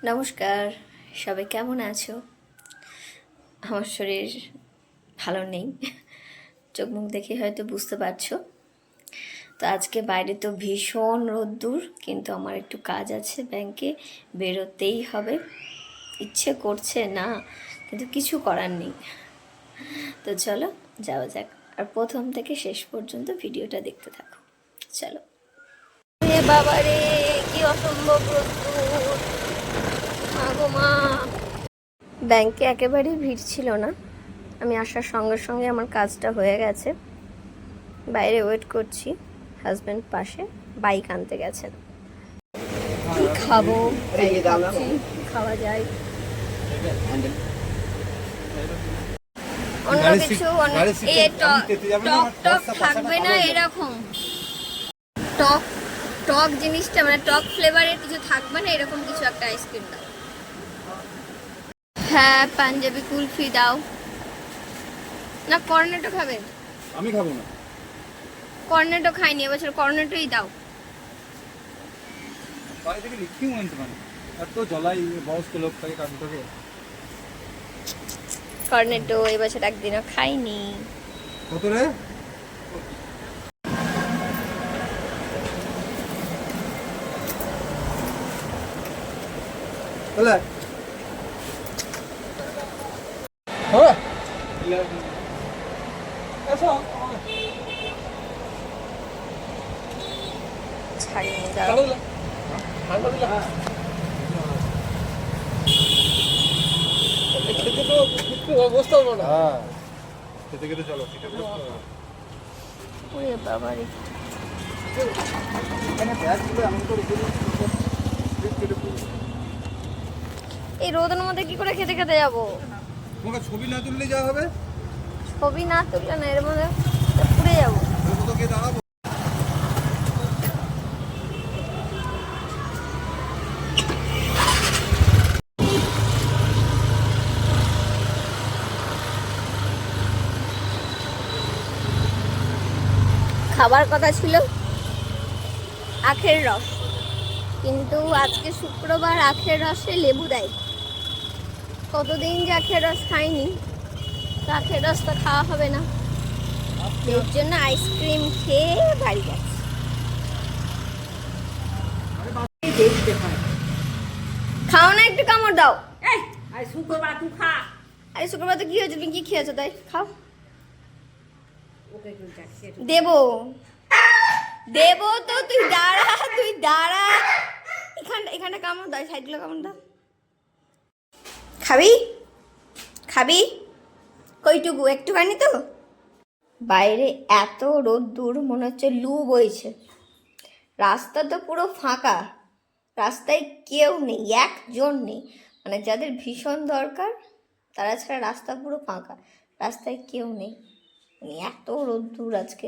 নমস্কার, সবাই কেমন আছো? আমার শরীর ভালো নেই, চোখ মুখ দেখে হয়তো বুঝতে পারছো। তো আজকে বাইরে তো ভীষণ রোদ্দুর, কিন্তু আমার একটু কাজ আছে, ব্যাংকে বেরোতেই হবে। ইচ্ছে করছে না, কিন্তু কিছু করার নেই। তো চলো যাওয়া যাক, আর প্রথম থেকে শেষ পর্যন্ত ভিডিওটা দেখতে থাকো। চলো। বাবা রে, কি অসম্ভব রোদ্দুর! মা গো মা! ব্যাংকে একেবারেই ভিড় ছিল না, আমি আসার সঙ্গে সঙ্গে আমার কাজটা হয়ে গেছে। বাইরে ওয়েট করছি, হাজব্যান্ড পাশে বাইক আনতে গেছেন। কি খাবো, ভাবছি কি খাওয়া যায়। অন্য কিছু এই টক টক থাকবে না, এরকম টক টক জিনিসটা মানে টক ফ্লেভারের কিছু থাকবে না, এরকম কিছু একটা আইসক্রিম দাও। হ্যাঁ, পাঞ্জাবি কুলফি দাও। না কর্নেটো খাবে? আমি খাবো না। কর্নেটো খাইনি এবছর, কর্নেটোই দাও। বাইরে থেকে লিখিও আনতে পারে, আর তো জলাই বয়স্ক লোক থাকে কারণ থেকে। কর্নেটো এবছর একদিনও খাইনি। কত রে? বলে হ্যাঁ এসো ছাড়িয়ে দাও। খেতে তো একটু অবস্থা হলো না। হ্যাঁ, খেতে খেতে চলো। ওরে বাবা রে, এখানে ব্যাগগুলো এমন করে রেখে দিই। এই রোদের মধ্যে কি করে খেতে খেতে যাবো? তোমাকে ছবি না তুললে যা হবে। ছবি না তুললে না, এর মধ্যে পুড়ে যাবো। তো কে দাঁড়াবো? খাবার কথা ছিল আখের রস, কিন্তু আজকে শুক্রবার, আখের রসে লেবু দেয়। কতদিন যে আখের রস খাইনি, তো আখের রস তো খাওয়া হবে না, এর জন্য আইসক্রিম খেয়ে বাড়ি যাচ্ছি। খাও না, একটু কামড় দাও। আরে শুক্রবার তুই খা। আরে শুক্রবার তো কি হয়েছে, তুমি কি খেয়েছো তাই? খাও। ওকে তুই যাচ্ছি দেবো দেবো তো, তুই দাঁড়া, তুই দাঁড়া। এখানটা কামড় দাও, সাইডগুলো কামড় দাও। খাবি খাবি কইটুকু, একটুখানি তো। বাইরে এত রোদ্দুর, মনে হচ্ছে লু বইছে। রাস্তা তো পুরো ফাঁকা, রাস্তায় কেউ নেই, একজন নেই। মানে যাদের ভীষণ দরকার তারা ছাড়া রাস্তা পুরো ফাঁকা, রাস্তায় কেউ নেই। মানে এত রোদ্দুর আজকে।